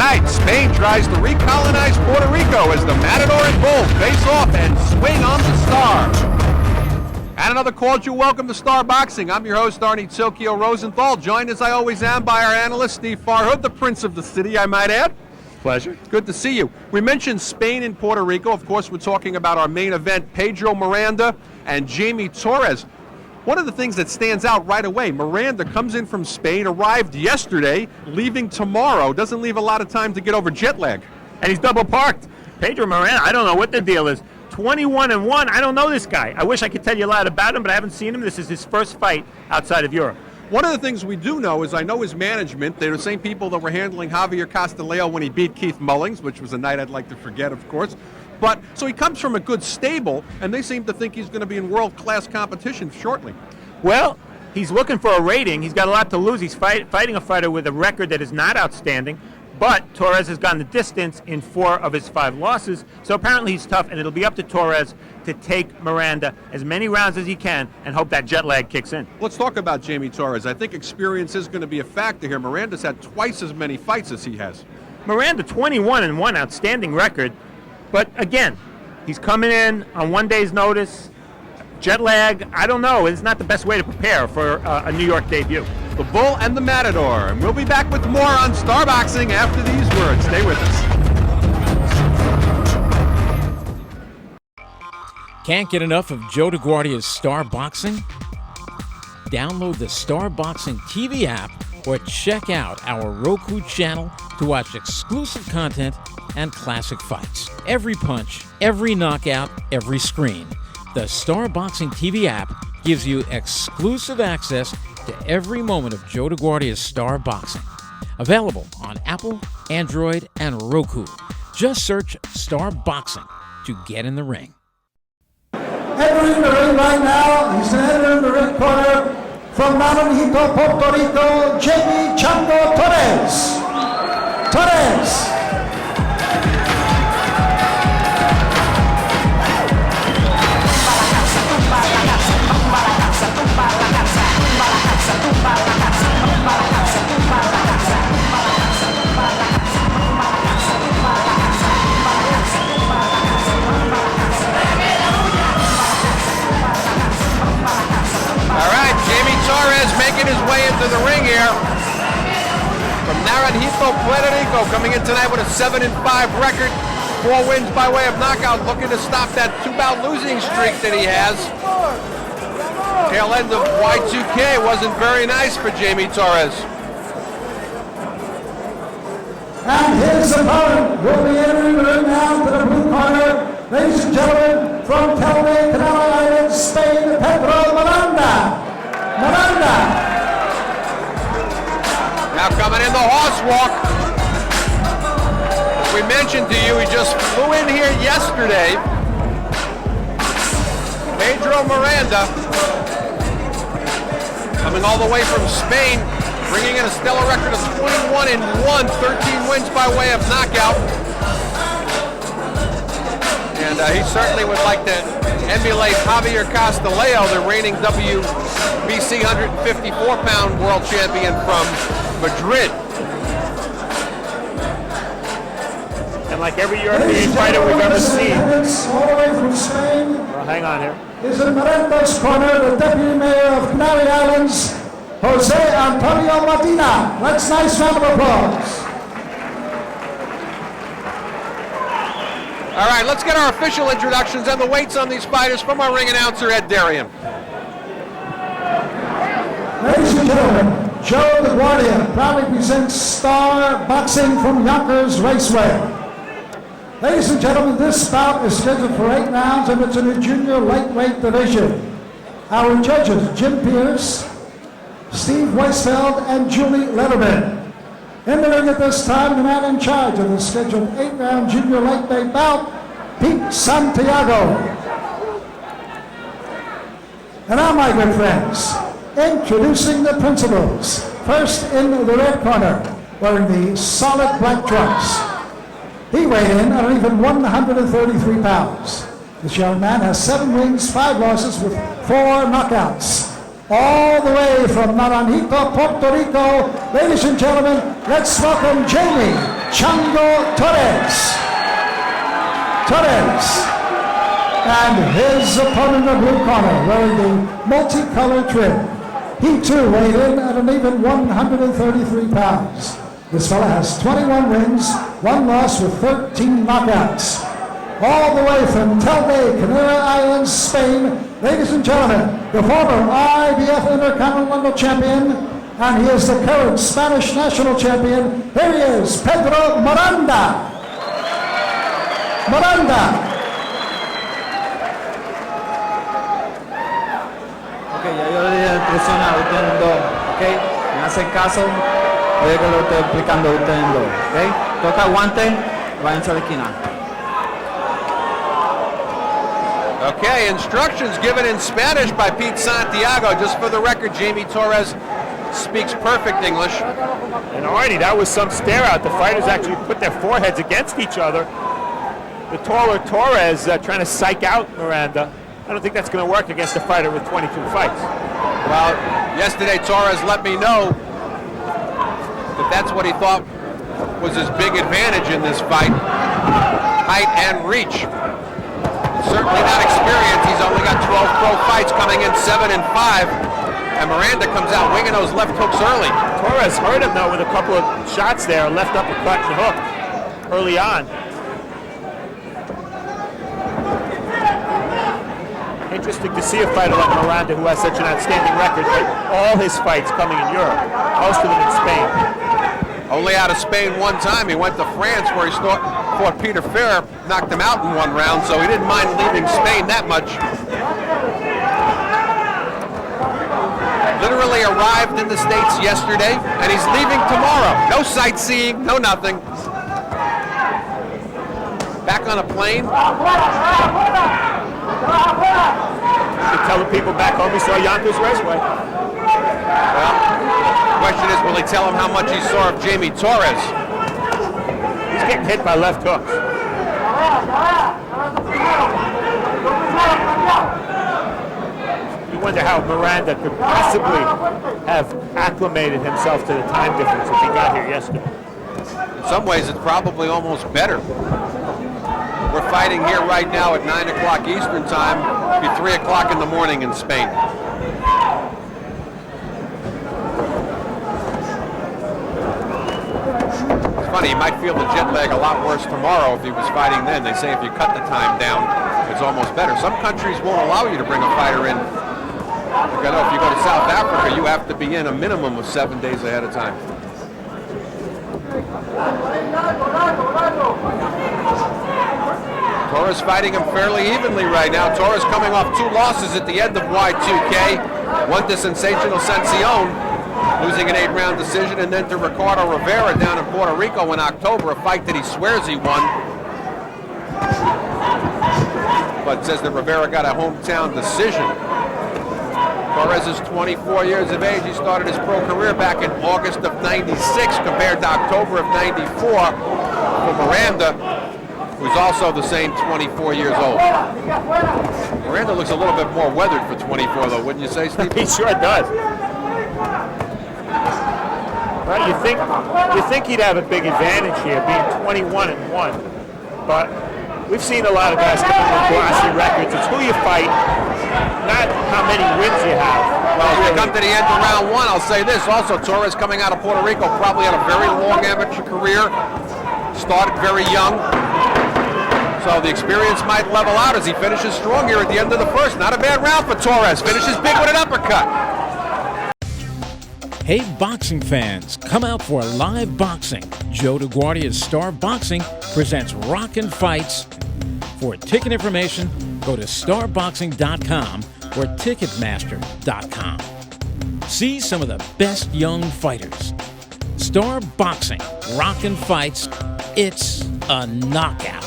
right, Spain tries to recolonize Puerto Rico as the Matador and Bull face off and swing on the Star. And another cordial welcome to Star Boxing. I'm your host, Arnie Tokyo Rosenthal, joined as I always am by our analyst, Steve Farhood, the Prince of the City, I might add. Pleasure. Good to see you. We mentioned Spain and Puerto Rico. Of course, we're talking about our main event, Pedro Miranda and Jamie Torres. One of the things that stands out right away, Miranda comes in from Spain, arrived yesterday, leaving tomorrow. Doesn't leave a lot of time to get over jet lag. And he's double parked. Pedro Miranda, I don't know what the deal is. 21-1, I don't know this guy. I wish I could tell you a lot about him, but I haven't seen him. This is his first fight outside of Europe. One of the things we do know is I know his management. They're the same people that were handling Javier Castillejo when he beat Keith Mullings, which was a night I'd like to forget, of course. But so he comes from a good stable, and they seem to think he's going to be in world-class competition shortly. Well, he's looking for a rating. He's got a lot to lose. He's fighting a fighter with a record that is not outstanding, but Torres has gone the distance in 4 of his 5 losses, so apparently he's tough, and it'll be up to Torres to take Miranda as many rounds as he can and hope that jet lag kicks in. Let's talk about Jamie Torres. I think experience is going to be a factor here. Miranda's had twice as many fights as he has. Miranda, 21-1, outstanding record. But again, he's coming in on 1 day's notice. Jet lag, I don't know. It's not the best way to prepare for a New York debut. The Bull and the Matador. And we'll be back with more on Star Boxing after these words. Stay with us. Can't get enough of Joe DeGuardia's Star Boxing? Download the Star Boxing TV app or check out our Roku channel to watch exclusive content and classic fights. Every punch, every knockout, every screen. The Star Boxing TV app gives you exclusive access to every moment of Joe DeGuardia's Star Boxing. Available on Apple, Android, and Roku. Just search Star Boxing to get in the ring. Entering the ring right now, he's entering the ring corner from Naranjito, Puerto Rico, Jamie Chango Torres. Torres. Torres making his way into the ring here from Naranjito, Puerto Rico, coming in tonight with a 7-5 record, 4 wins by way of knockout, looking to stop that 2-bout losing streak that he has. Tail end of Y2K wasn't very nice for Jamie Torres. And his opponent will be entering the ring now to the blue corner. Ladies and gentlemen, from Calais, Canary Islands, Spain, Pedro Miranda. Now coming in the horse walk. As we mentioned to you, he just flew in here yesterday. Pedro Miranda, coming all the way from Spain, bringing in a stellar record of 21-1, 13 wins by way of knockout. And he certainly would like to emulate Javier Castillejo, the reigning WBC 154-pound world champion from Madrid. And like every European fighter we've ever seen. All the way from Spain. Well, hang on here. Is in Miranda's corner, the Deputy Mayor of Canary Islands, Jose Antonio Medina. Let's nice round of applause. All right, let's get our official introductions and the weights on these fighters from our ring announcer, Ed Darien. Ladies and gentlemen, Joe DeGuardia proudly presents Star Boxing from Yonkers Raceway. Ladies and gentlemen, this bout is scheduled for 8 rounds and it's in the junior lightweight division. Our judges, Jim Pierce, Steve Weisfeld, and Julie Letterman. In the ring at this time, the man in charge of the scheduled 8-round junior lightweight bout, Pete Santiago. And now, my good friends, introducing the principals. First in the red corner, wearing the solid black trunks. He weighed in at even 133 pounds. This young man has 7 wins, 5 losses with 4 knockouts. all the way from Naranjito, Puerto Rico. Ladies and gentlemen, let's welcome Jamie Chango Torres. And his opponent in the blue corner, wearing the multicolored trim. He too weighed in at an even 133 pounds. This fella has 21 wins, 1 loss with 13 knockouts. All the way from Telde, Canary Islands, Spain, ladies and gentlemen, the former IBF Intercontinental Champion, and he is the current Spanish National Champion. Here he is, Pedro Miranda. Ok, ya yo le di la instrucción a ustedes dos, ok, me hacen caso, oye que lo estoy explicando a ustedes dos, ok, toca guante, váyanse a la esquina. Okay, instructions given in Spanish by Pete Santiago. Just for the record, Jamie Torres speaks perfect English. And Arnie, that was some stare out. The fighters actually put their foreheads against each other. The taller Torres trying to psych out Miranda. I don't think that's going to work against a fighter with 22 fights. Well, yesterday Torres let me know that that's what he thought was his big advantage in this fight, height and reach. Certainly not experience. He's only got 12 pro fights, coming in 7-5, and Miranda comes out winging those left hooks early. Torres hurt him though with a couple of shots there, left uppercut and hook early on. Interesting to see a fighter like Miranda who has such an outstanding record, but all his fights coming in Europe, most of them in Spain. Only out of Spain one time. He went to France where he fought Peter Fair, knocked him out in 1 round, so he didn't mind leaving Spain that much. Literally arrived in the States yesterday, and he's leaving tomorrow. No sightseeing, no nothing. Back on a plane. You tell the people back home he saw Yonkers Raceway. Well, the question is, will he tell him how much he saw of Jamie Torres? He's getting hit by left hooks. You wonder how Miranda could possibly have acclimated himself to the time difference if he got here yesterday. In some ways, it's probably almost better. We're fighting here right now at 9 o'clock Eastern time. It'll be 3 o'clock in the morning in Spain. It's funny, you might feel the jet lag a lot worse tomorrow if he was fighting then. They say if you cut the time down, it's almost better. Some countries won't allow you to bring a fighter in. Like I know if you go to South Africa, you have to be in a minimum of 7 days ahead of time. Torres fighting him fairly evenly right now. Torres coming off 2 losses at the end of Y2K. One to Sensational Sensione, losing an 8-round decision, and then to Ricardo Rivera down in Puerto Rico in October, a fight that he swears he won. But says that Rivera got a hometown decision. Torres is 24 years of age. He started his pro career back in August of '96 compared to October of '94 for Miranda, who's also the same 24 years old. Miranda looks a little bit more weathered for 24, though, wouldn't you say, Steve? He sure does. Well, you think he'd have a big advantage here, being 21-1, but we've seen a lot of guys come in with glossy records. It's who you fight, not how many wins you have. Well, as we come to the end of round 1, I'll say this also. Torres coming out of Puerto Rico probably had a very long amateur career, started very young. So the experience might level out as he finishes strong here at the end of the first. Not a bad round for Torres. Finishes big with an uppercut. Hey boxing fans, come out for live boxing. Joe DeGuardia's Star Boxing presents Rockin' Fights. For ticket information, go to starboxing.com or ticketmaster.com. See some of the best young fighters. Star Boxing, Rockin' Fights, it's a knockout.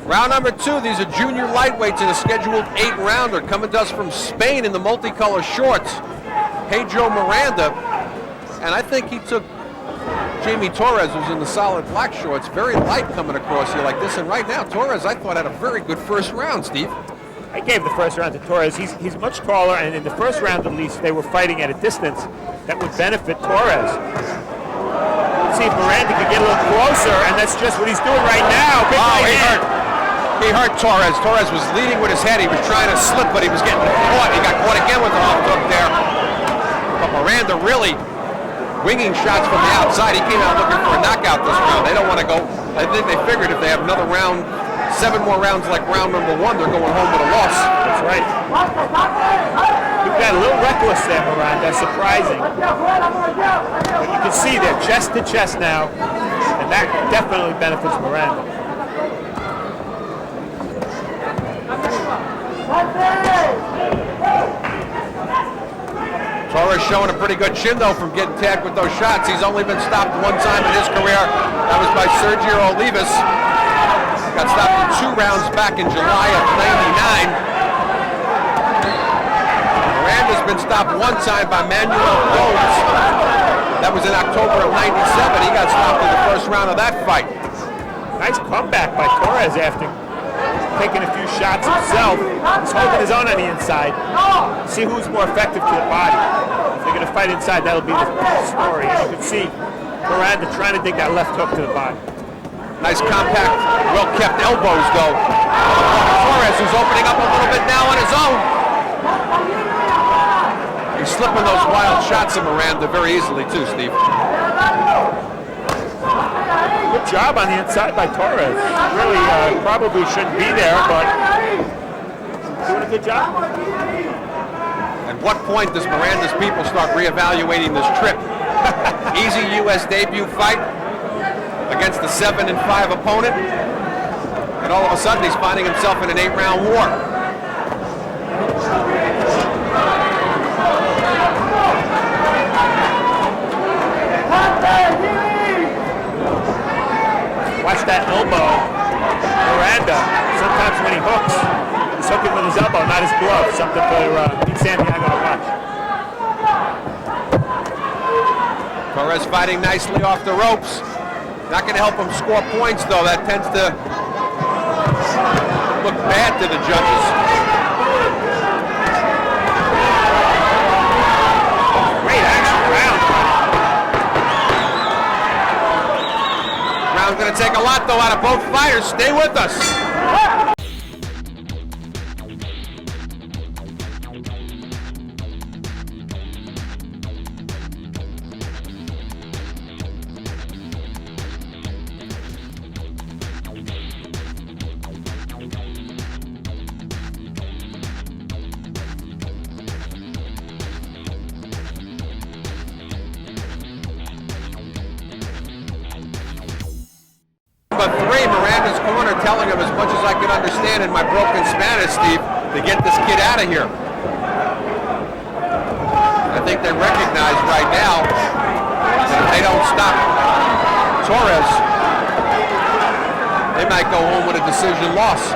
Round number 2, these are junior lightweights in a scheduled 8-rounder coming to us from Spain in the multicolor shorts. Pedro Miranda, and I think he took Jamie Torres, who's in the solid black shorts, very light coming across here like this. And right now, Torres, I thought, had a very good first round, Steve. I gave the first round to Torres. He's much taller, and in the first round at least, they were fighting at a distance that would benefit Torres. Let's see if Miranda can get a little closer, and that's just what he's doing right now. Big right hand. He hurt Torres. Torres was leading with his head. He was trying to slip, but he was getting caught. He got caught again with the left hook there. But Miranda really winging shots from the outside. He came out looking for a knockout this round. They don't want to go. I think they figured if they have another round, 7 more rounds like round number 1, they're going home with a loss. That's right. He got a little reckless there, Miranda. Surprising. But you can see they're chest to chest now, and that definitely benefits Miranda. Torres showing a pretty good chin, though, from getting tagged with those shots. He's only been stopped 1 time in his career. That was by Sergio Olivas. Got stopped in 2 rounds back in July of '99. Miranda's been stopped 1 time by Manuel Gomes. That was in October of '97. He got stopped in the first round of that fight. Nice comeback by Torres after taking a few shots himself. He's holding his own on the inside. See who's more effective to the body. If they're going to fight inside, that'll be the story. And you can see Miranda trying to dig that left hook to the body. Nice compact, well-kept elbows, though. Torres, who's opening up a little bit now on his own. He's slipping those wild shots of Miranda very easily, too, Steve. Good job on the inside by Torres. Really probably shouldn't be there, but doing a good job. At what point does Miranda's people start reevaluating this trip? Easy U.S. debut fight against a 7-5 opponent, and all of a sudden he's finding himself in an 8-round war. Watch that elbow. Miranda, sometimes when he hooks, he's hooking with his elbow, not his glove. Something for Pete Santiago to watch. Torres fighting nicely off the ropes. Not going to help him score points, though. That tends to look bad to the judges. Great action round. Round's going to take a lot, though, out of both fighters. Stay with us. But 3, Miranda's corner telling him as much as I can understand in my broken Spanish, Steve, to get this kid out of here. I think they recognize right now that if they don't stop Torres, they might go home with a decision loss.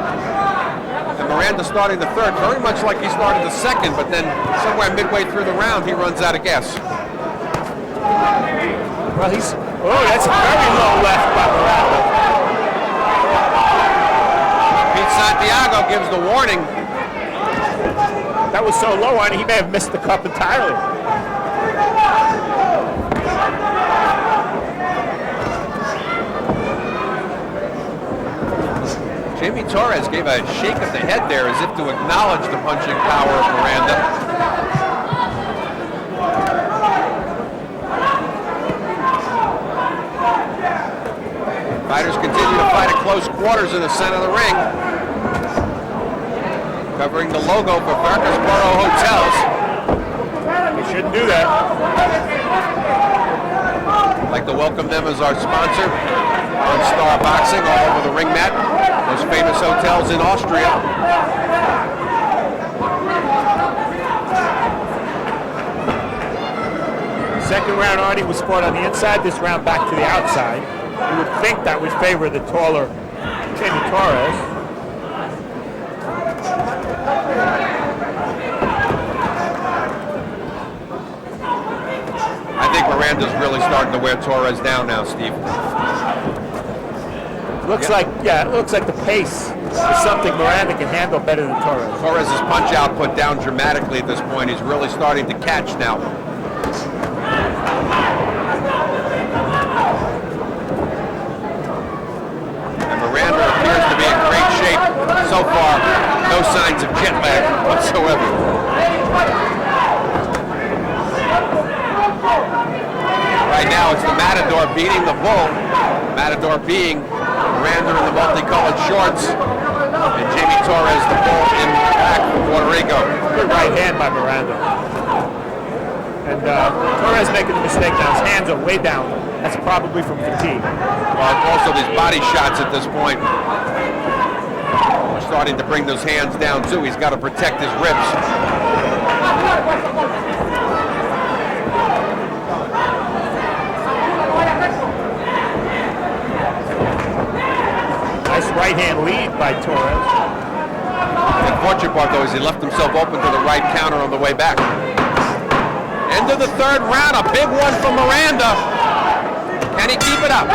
And Miranda starting the 3rd, very much like he started the 2nd, but then somewhere midway through the round, he runs out of gas. Well, that's a very low left by Miranda. Santiago gives the warning. That was so low on it, he may have missed the cup entirely. Jamie Torres gave a shake of the head there as if to acknowledge the punching power of Miranda. Fighters continue to fight at close quarters in the center of the ring. Covering the logo for Barkersboro Hotels. They shouldn't do that. I'd like to welcome them as our sponsor on Star Boxing all over the ring mat. Those famous hotels in Austria. Second round already was fought on the inside, this round back to the outside. You would think that would favor the taller Jamie Torres. I think Miranda's really starting to wear Torres down now, Steve. Looks like the pace is something Miranda can handle better than Torres. Torres' punch output down dramatically at this point. He's really starting to catch now. And Miranda appears to be in great shape so far. No signs of jet lag whatsoever. Right now it's the Matador beating the Bull. Matador being Miranda in the multicolored shorts, and Jamie Torres, the Bull, in back from Puerto Rico. Good right hand by Miranda. And Torres making the mistake now. His hands are way down. That's probably from fatigue. Well, also these body shots at this point are starting to bring those hands down too. He's got to protect his ribs. Nice right hand lead by Torres. The unfortunate part though is he left himself open to the right counter on the way back. End of the third round, a big one from Miranda. Can he keep it up?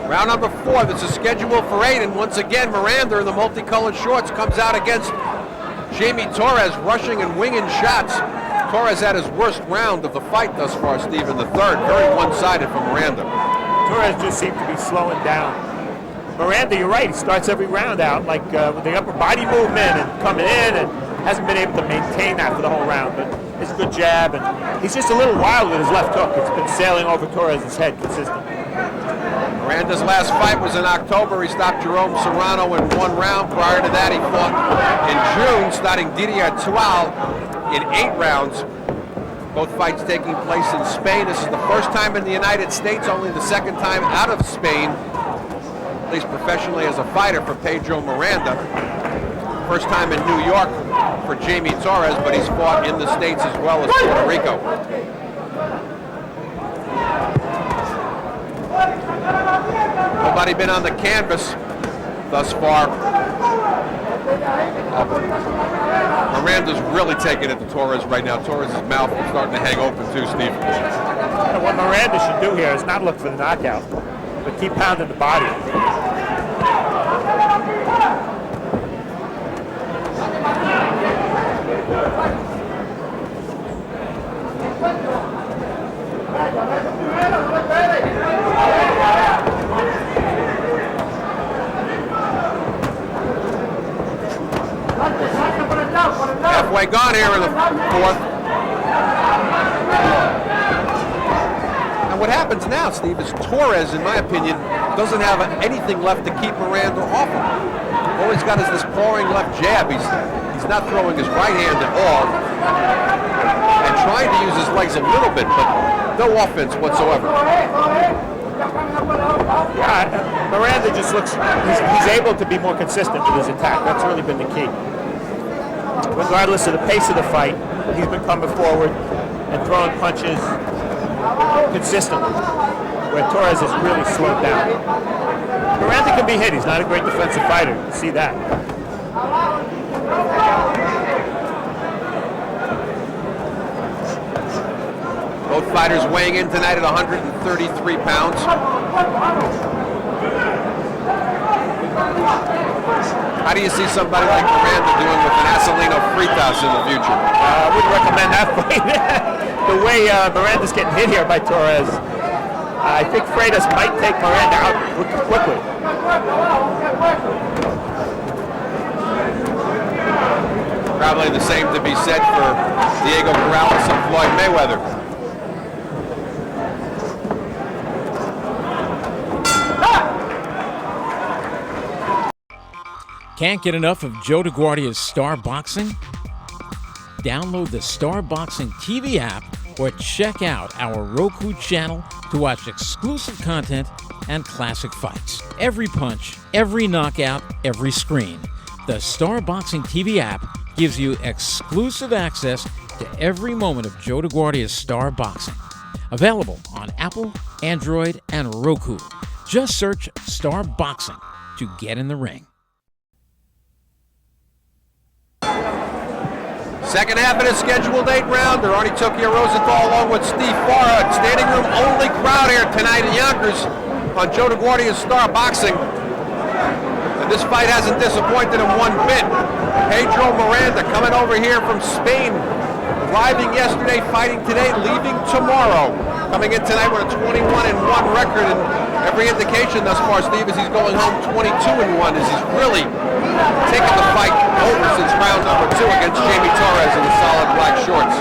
Round number 4, this is scheduled for 8, and once again Miranda in the multicolored shorts comes out against Jamie Torres, rushing and winging shots. Torres had his worst round of the fight thus far, Steve, in the third. Very one-sided for Miranda. Torres just seemed to be slowing down. Miranda, you're right, he starts every round out like with the upper body movement and coming in, and hasn't been able to maintain that for the whole round, but it's a good jab, and he's just a little wild with his left hook. It's been sailing over Torres' head consistently. Miranda's last fight was in October. He stopped Jerome Serrano in 1 round. Prior to that, he fought in June, starting Didier Tual in 8 rounds. Both fights taking place in Spain. This is the first time in the United States, only the second time out of Spain, at least professionally as a fighter, for Pedro Miranda. First time in New York for Jamie Torres, but he's fought in the States as well as Puerto Rico. Nobody been on the canvas thus far. Miranda's really taking it to Torres right now. Torres' mouth is starting to hang open too, Steve. What Miranda should do here is not look for the knockout, but keep pounding the body. Halfway gone here in the 4th. And what happens now, Steve, is Torres, in my opinion, doesn't have anything left to keep Miranda off him. All he's got is this pouring left jab. He's not throwing his right hand at all, and trying to use his legs a little bit, but no offense whatsoever. Yeah, Miranda just looks, he's able to be more consistent with his attack. That's really been the key. Regardless of the pace of the fight, he's been coming forward and throwing punches consistently, where Torres has really slowed down. Miranda can be hit. He's not a great defensive fighter. You see that. Both fighters weighing in tonight at 133 pounds. How do you see somebody like Miranda doing with an Asalino Fritas in the future? I wouldn't recommend that fight. The way Miranda's getting hit here by Torres, I think Freitas might take Miranda out quickly. Probably the same to be said for Diego Corrales and Floyd Mayweather. Can't get enough of Joe DeGuardia's Star Boxing? Download the Star Boxing TV app or check out our Roku channel to watch exclusive content and classic fights. Every punch, every knockout, every screen. The Star Boxing TV app gives you exclusive access to every moment of Joe DeGuardia's Star Boxing. Available on Apple, Android, and Roku. Just search Star Boxing to get in the ring. Second half of the scheduled 8 rounder. Arnie Tokyo Rosenthal along with Steve Farah. Standing room only crowd here tonight in Yonkers on Joe DeGuardia's Star Boxing. And this fight hasn't disappointed him one bit. Pedro Miranda coming over here from Spain. Arriving yesterday, fighting today, leaving tomorrow. Coming in tonight with a 21-1 record, and every indication thus far, Steve, is he's going home 22-1, as he's really taken the fight over since round number 2 against Jamie Torres in the solid black shorts.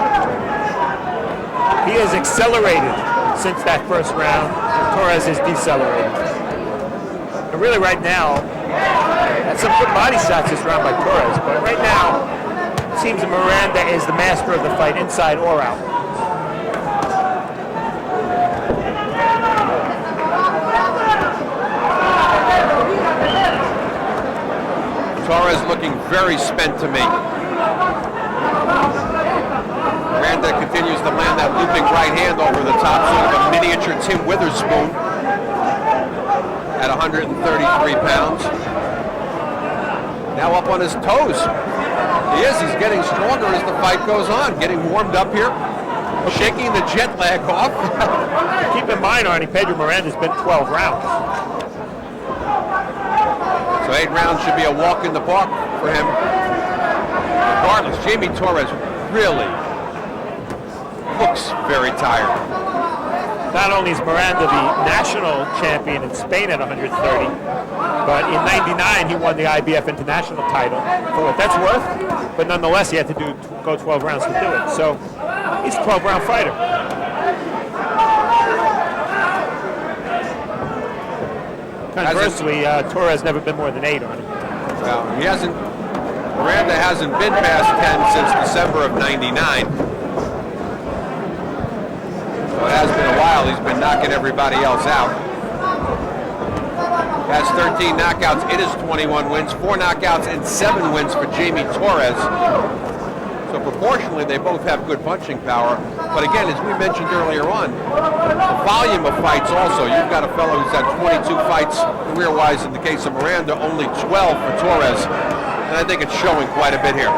He has accelerated since that first round. Torres has decelerated. And really right now, that's some good body shots this round by Torres, but right now, it seems that Miranda is the master of the fight, inside or out. Torres looking very spent to me. Miranda continues to land that looping right hand over the top, sort of a miniature Tim Witherspoon at 133 pounds. Now up on his toes. He's getting stronger as the fight goes on, getting warmed up here, shaking the jet lag off. Keep in mind, Arnie, Pedro Miranda's been 12 rounds. So 8 rounds should be a walk in the park for him. Regardless, Jamie Torres really looks very tired. Not only is Miranda the national champion in Spain at 130, but in '99 he won the IBF international title for what that's worth. But nonetheless, he had to go 12 rounds to do it. So he's a 12-round fighter. Conversely, Torres never been more than 8 on him. Well, Miranda hasn't been past 10 since December of '99. So it has been a while. He's been knocking everybody else out. Has 13 knockouts in his 21 wins, 4 knockouts and 7 wins for Jamie Torres. So proportionally, they both have good punching power. But again, as we mentioned earlier on, the volume of fights also. You've got a fellow who's had 22 fights career-wise in the case of Miranda, only 12 for Torres. And I think it's showing quite a bit here.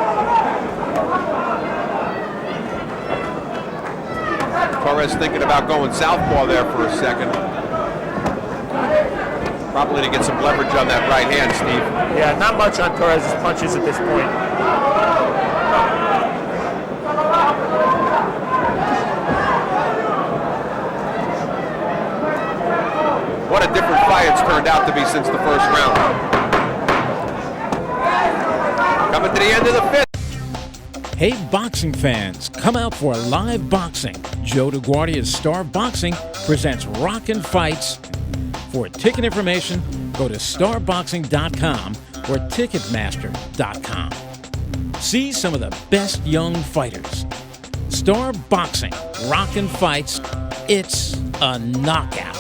Torres thinking about going southpaw there for a second. Probably to get some leverage on that right hand, Steve. Yeah, not much on Torres' punches at this point. What a different fight it's turned out to be since the first round. Coming to the end of the 5th. Hey, boxing fans, come out for live boxing. Joe DeGuardia's Star Boxing presents Rockin' Fights. For ticket information, go to starboxing.com or ticketmaster.com. See some of the best young fighters. Star Boxing, Rockin' Fights, it's a knockout.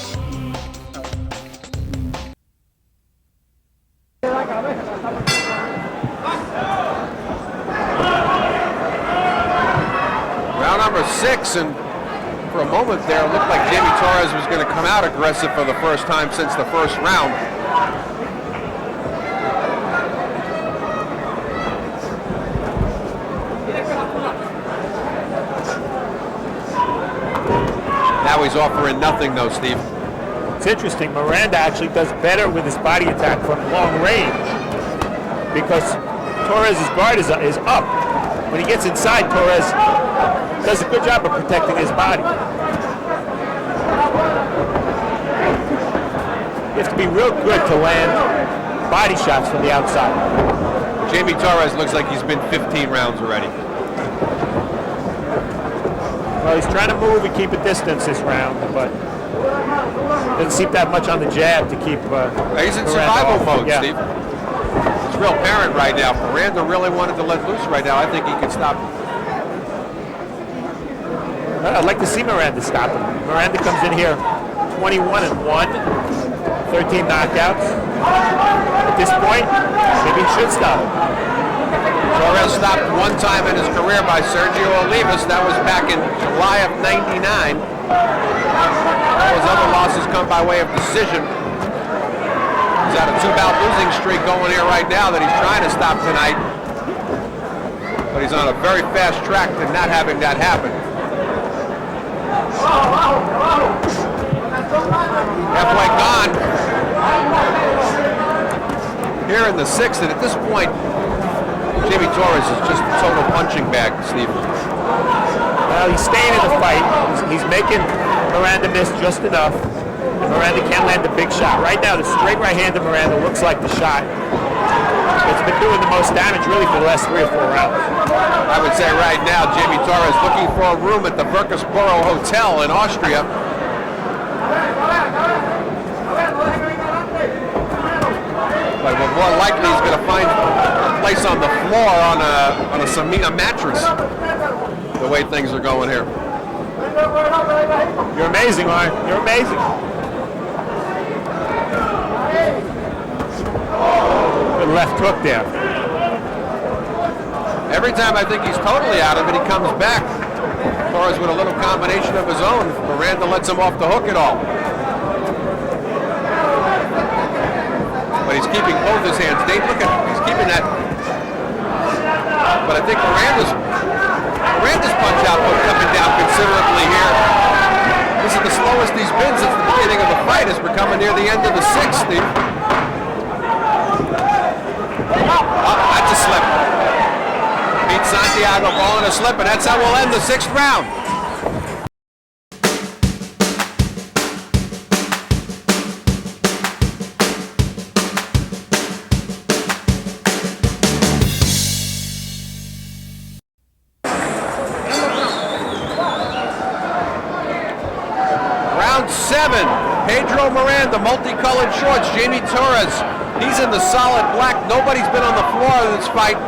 Round number 6, and for a moment there, it looked like Jamie Torres was going to come out aggressive for the first time since the first round. Now he's offering nothing though, Steve. It's interesting, Miranda actually does better with his body attack from long range because Torres' guard is up. When he gets inside, Torres does a good job of protecting his body. You have to be real good to land body shots from the outside. Jamie Torres looks like he's been 15 rounds already. Well, he's trying to move and keep a distance this round, but doesn't seem to have much on the jab to keep he's in survival mode, yeah. Steve. It's real apparent right now. Miranda really wanted to let loose right now. I think he can stop him. I'd like to see Miranda stop him. Miranda comes in here 21-1, 13 knockouts. At this point, maybe he should stop him. Torres stopped one time in his career by Sergio Olivas. That was back in July of '99. All his other losses come by way of decision. He's got a 2-bout losing streak going here right now that he's trying to stop tonight. But he's on a very fast track to not having that happen. Halfway gone. Here in the 6th, and at this point, Jimmy Torres is just a total punching bag, Steve. Well, he's staying in the fight. He's making Miranda miss just enough. And Miranda can't land a big shot. Right now, the straight right hand of Miranda looks like the shot. It's been doing the most damage, really, for the last 3 or 4 rounds. I would say right now, Jimmy Torres looking for a room at the Burkersboro Hotel in Austria. But more likely he's going to find a place on the floor on a Samina mattress, the way things are going here. You're amazing, Arn. You're amazing. Good left hook there. Every time I think he's totally out of it, he comes back. Torres with a little combination of his own. Miranda lets him off the hook at all. But he's keeping both his hands. Dave, look at him. He's keeping that. But I think Miranda's punch output coming down considerably here. This is the slowest he's been since the beginning of the fight as we're coming near the end of the 6th, Steve. Oh, that's a slip. Pete Santiago balling a slip, and that's how we'll end the 6th round. Round 7, Pedro Miranda, multicolored shorts, Jamie Torres. He's in the solid black. Nobody's been on the floor in this fight.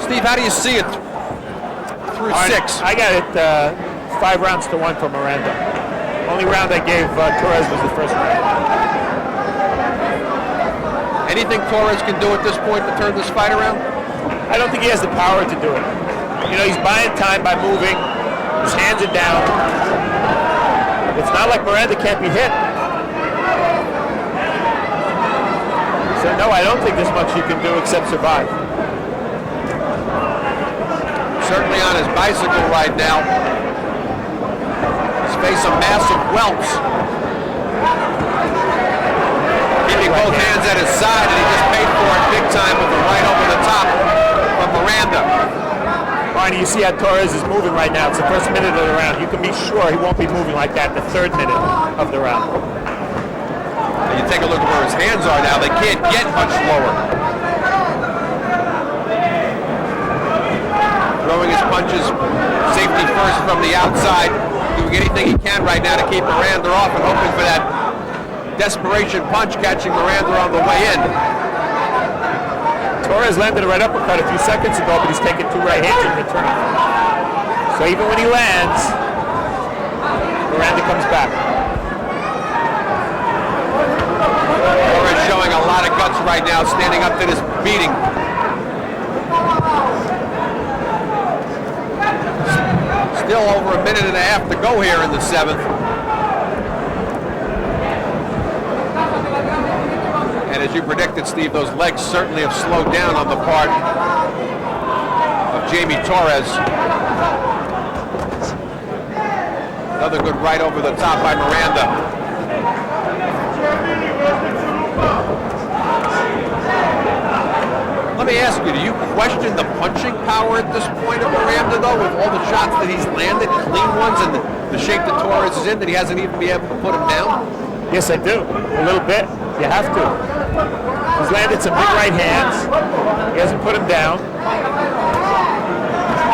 Steve, how do you see it through 6? I got it 5 rounds to 1 for Miranda. Only round I gave Torres was the first round. Anything Torres can do at this point to turn this fight around? I don't think he has the power to do it. You know, he's buying time by moving. His hands are down. It's not like Miranda can't be hit. So no, I don't think there's much he can do except survive. Certainly on his bicycle right now. His face a massive welts. Keeping both hands at his side, and he just paid for it big time with the right over the top from Miranda. Barney, you see how Torres is moving right now. It's the first minute of the round. You can be sure he won't be moving like that the 3rd minute of the round. And you take a look at where his hands are now. They can't get much lower. Throwing his punches, safety first from the outside, doing anything he can right now to keep Miranda off and hoping for that desperation punch, catching Miranda on the way in. Torres landed a right uppercut a few seconds ago, but he's taken 2 right hands in return. So even when he lands, Miranda comes back. Torres showing a lot of guts right now, standing up to this beating. Still over a minute and a half to go here in the 7th. And as you predicted, Steve, those legs certainly have slowed down on the part of Jamie Torres. Another good right over the top by Miranda. Let me ask you, do you question the punching power at this point of Miranda, though, with all the shots that he's landed, clean ones, and the shape that Torres is in, that he hasn't even been able to put him down? Yes, I do. A little bit. You have to. He's landed some big right hands. He hasn't put him down.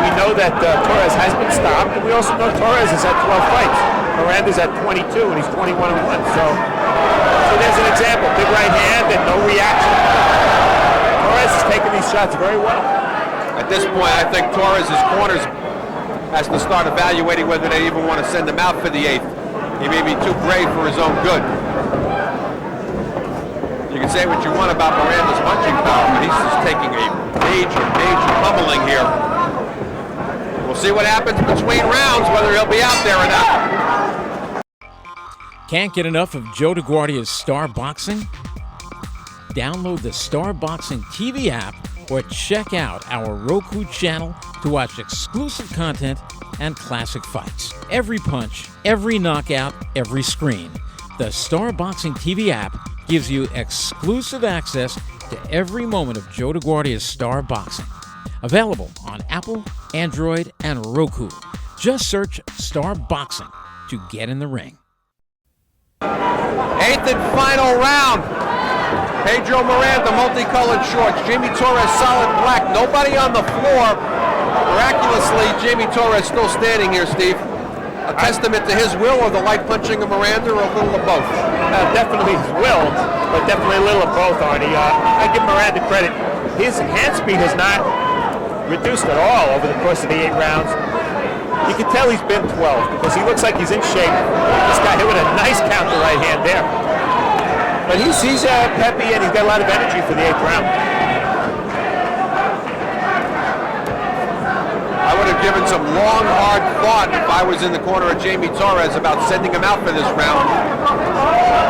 We know that Torres has been stopped, and we also know Torres has had 12 fights. Miranda's at 22, and he's 21-1. So there's an example. Big right hand and no reaction. Torres is taking these shots very well. At this point, I think Torres' corners has to start evaluating whether they even want to send him out for the 8th. He may be too brave for his own good. You You can say what you want about Miranda's punching power, but he's just taking a major pummeling here. We'll see what happens between rounds, whether he'll be out there or not. Can't get enough of Joe DeGuardia's Star Boxing? Download the Star Boxing TV app or check out our Roku channel to watch exclusive content and classic fights. Every punch, every knockout, every screen. The Star Boxing TV app gives you exclusive access to every moment of Joe DeGuardia's Star Boxing. Available on Apple, Android, and Roku. Just search Star Boxing to get in the ring. 8th and final round. Pedro Miranda, multicolored shorts. Jamie Torres, solid black. Nobody on the floor. Miraculously, Jamie Torres still standing here, Steve. A testament to his will or the light punching of Miranda, or a little of both? Definitely his will, but definitely a little of both, Arnie. I give Miranda credit. His hand speed has not reduced at all over the course of the 8 rounds. You can tell he's been 12 because he looks like he's in shape. This guy hit with a nice counter right hand there. But he's peppy and he's got a lot of energy for the 8th round. I would have given some long, hard thought if I was in the corner of Jamie Torres about sending him out for this round.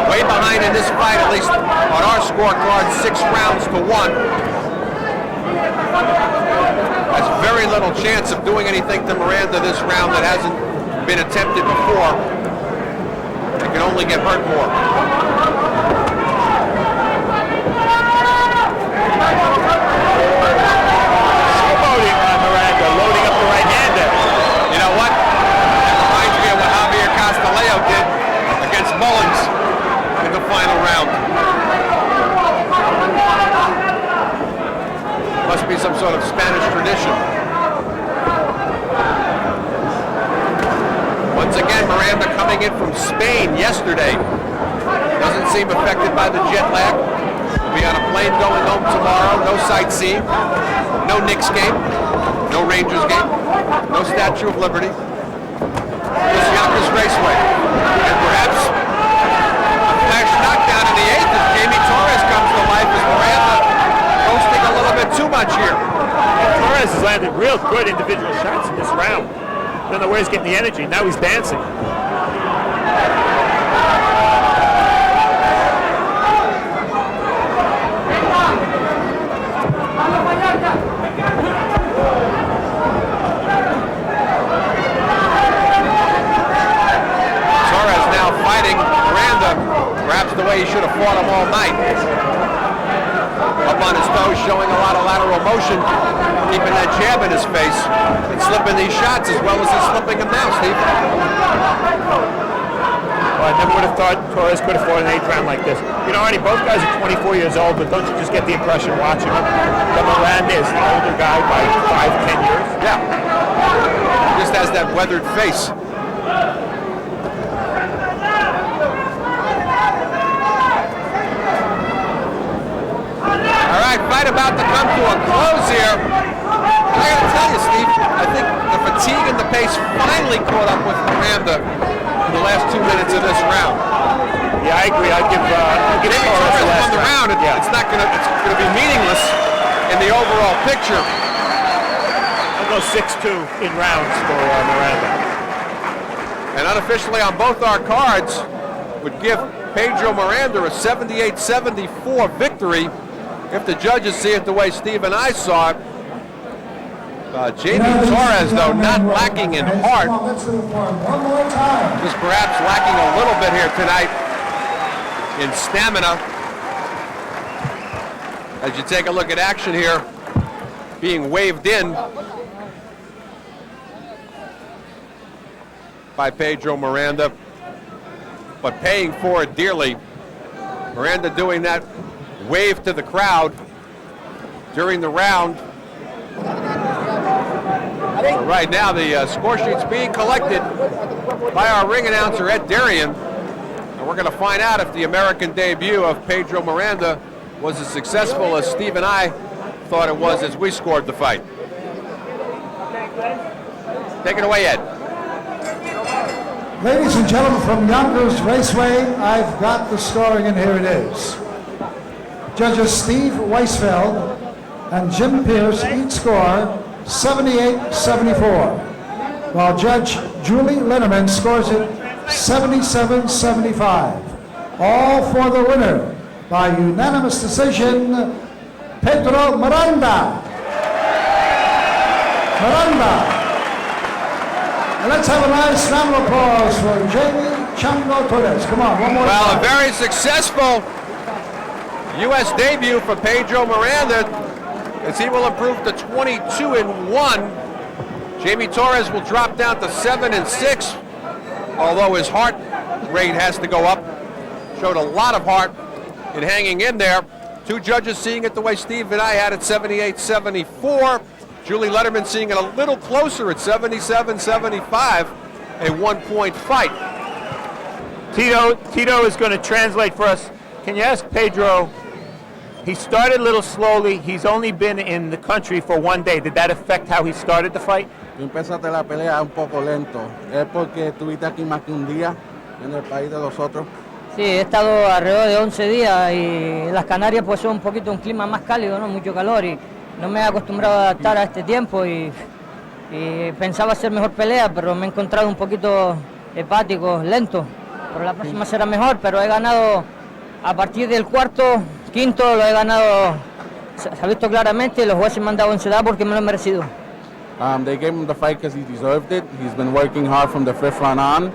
Way behind in this fight, at least on our scorecard, 6 rounds to 1. Has very little chance of doing anything to Miranda this round that hasn't been attempted before. It can only get hurt more. Showboating on Miranda, loading up the right-hander. You know what? That reminds me of what Javier Castillejo did against Mullins in the final round. Must be some sort of Spanish tradition. Once again, Miranda coming in from Spain yesterday. Doesn't seem affected by the jet lag. Will be on a plane going home tomorrow. No sightseeing. No Knicks game. No Rangers game. No Statue of Liberty. Just Yonkers Raceway. And perhaps a flash knockdown in the 8th as Jamie Torres comes to life as Miranda posting a little bit too much here. Torres has landed real good individual shots in this round. Don't know where he's getting the energy. Now he's dancing. Torres now fighting Miranda, perhaps the way he should have fought him all night. Up on his toes, showing a lot of lateral motion, keeping that jab in his face, and slipping these shots as well as he's slipping them now, Steve. Well, I never would have thought Torres could have fought an 8th round like this. You know, Arnie, both guys are 24 years old, but don't you just get the impression watching them that Miranda is the older guy by 5-10 years? Yeah. He just has that weathered face. All right, fight about to come to a close here. I gotta tell you, Steve, I think the fatigue and the pace finally caught up with Miranda in the last 2 minutes of this round. Yeah, I agree. I'll give Jamie Torres Torres the last won the round. Yeah. It's gonna be meaningless in the overall picture. I'll go 6-2 in rounds for Miranda. And unofficially on both our cards would give Pedro Miranda a 78-74 victory. If the judges see it the way Steve and I saw it. Jamie Torres, though, not lacking in heart. Just perhaps lacking a little bit here tonight in stamina. As you take a look at action here, being waved in by Pedro Miranda, but paying for it dearly. Miranda doing that wave to the crowd during the round. Right now, the score sheet's being collected by our ring announcer, Ed Darian, and we're going to find out if the American debut of Pedro Miranda was as successful as Steve and I thought it was as we scored the fight. Take it away, Ed. Ladies and gentlemen from Yonkers Raceway, I've got the scoring, and here it is. Judges Steve Weisfeld and Jim Pierce each score 78-74, while Judge Julie Linneman scores it 77-75. All for the winner by unanimous decision, Pedro Miranda. And let's have a nice round of applause for Jamie Chango Torres. Come on, one more Well, time. a very successful U.S. debut for Pedro Miranda, as he will improve to 22-1. Jamie Torres will drop down to 7-6, although his heart rate has to go up. Showed a lot of heart in hanging in there. Two judges seeing it the way Steve and I had it, 78-74. Julie Letterman seeing it a little closer at 77-75, a one-point fight. Tito is going to translate for us. Can you ask Pedro, he started a little slowly, he's only been in the country for one day. Did that affect how he started the fight? Tú empezaste la pelea un poco lento. ¿Es porque estuviste aquí más que un día en el país de los otros? Sí, he estado alrededor de 11 días y las Canarias pues son un poquito un clima más cálido, ¿no? Mucho calor y no me he acostumbrado a adaptar a este tiempo y pensaba hacer mejor pelea, pero me he encontrado un poquito hepático, lento. Pero la próxima será mejor, pero he ganado a partir del cuarto, quinto, lo he ganado, se ha visto claramente y los jueces me han dado ansiedad porque me lo he merecido. They gave him the fight because he deserved it. He's been working hard from the fifth round on.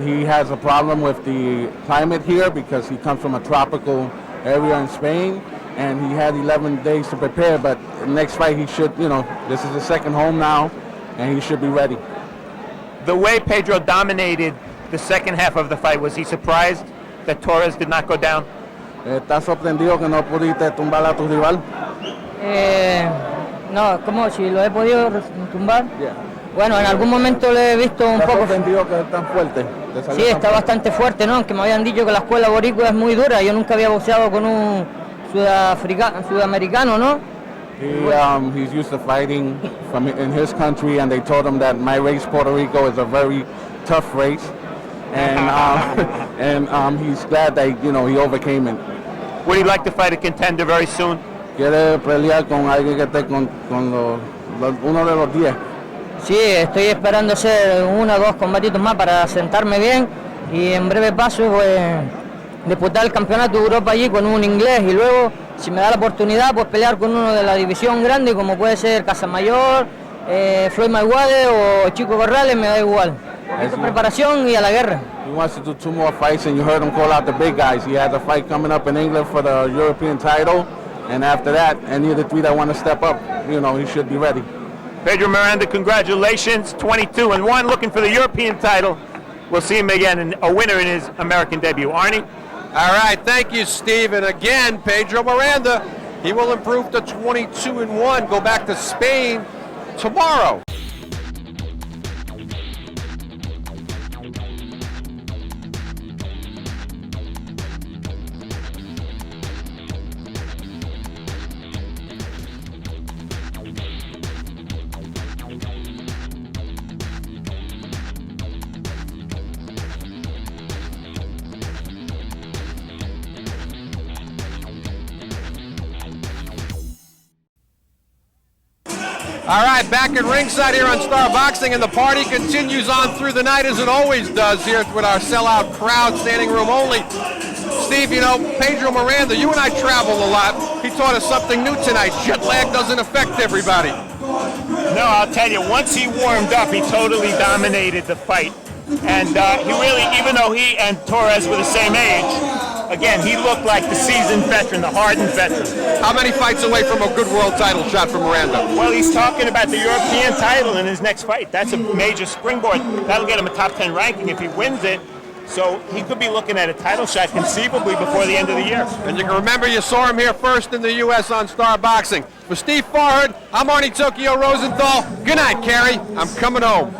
He has a problem with the climate here because he comes from a tropical area in Spain, and he had 11 days to prepare, but the next fight he should, this is his second home now, and he should be ready. The way Pedro dominated the second half of the fight, was he surprised that Torres did not go down? ¿Estás sorprendido que no pudiste tumbar a tu rival? No, ¿cómo? Si lo he podido tumbar. Yeah. Bueno, en algún momento lo he visto un ¿Estás poco. sorprendido que es tan fuerte? ¿Te salió Sí, tan está fuerte? bastante fuerte, ¿no? Que me habían dicho que la escuela boricua es muy dura. Yo nunca había boxeado con un sudamericano, ¿no? He's used to fighting in his country, and they told him that my race, Puerto Rico, is a very tough race, and he's glad that he overcame it. Would he like to fight a contender very soon? Quiere pelear con alguien que esté con uno de los 10. Sí, estoy esperando hacer 1 o 2 combatitos más para sentarme bien y en breve paso pues disputar el campeonato de Europa allí con un inglés y luego, si me da la oportunidad, pues pelear con uno de la división grande como puede ser Casamayor, Floyd Mayweather o Chico Corrales, me da igual. Preparación y a la guerra. He wants to do 2 more fights, and you heard him call out the big guys. He has a fight coming up in England for the European title, and after that, any of the 3 that want to step up, he should be ready. Pedro Miranda, congratulations, 22-1, looking for the European title. We'll see him again, a winner in his American debut. Arnie? All right, thank you, Steve. And again, Pedro Miranda, he will improve to 22-1, go back to Spain tomorrow. All right, back at ringside here on Star Boxing, and the party continues on through the night as it always does here with our sellout crowd, standing room only. Steve, Pedro Miranda, you and I travel a lot. He taught us something new tonight. Jet lag doesn't affect everybody. No, I'll tell you, once he warmed up, he totally dominated the fight. And he really, even though he and Torres were the same age, again, he looked like the seasoned veteran, the hardened veteran. How many fights away from a good world title shot for Miranda? Well, he's talking about the European title in his next fight. That's a major springboard. That'll get him a top 10 ranking if he wins it. So he could be looking at a title shot conceivably before the end of the year. And you can remember you saw him here first in the U.S. on Star Boxing. For Steve Farhad, I'm Arnie Tokyo Rosenthal. Good night, Kerry. I'm coming home.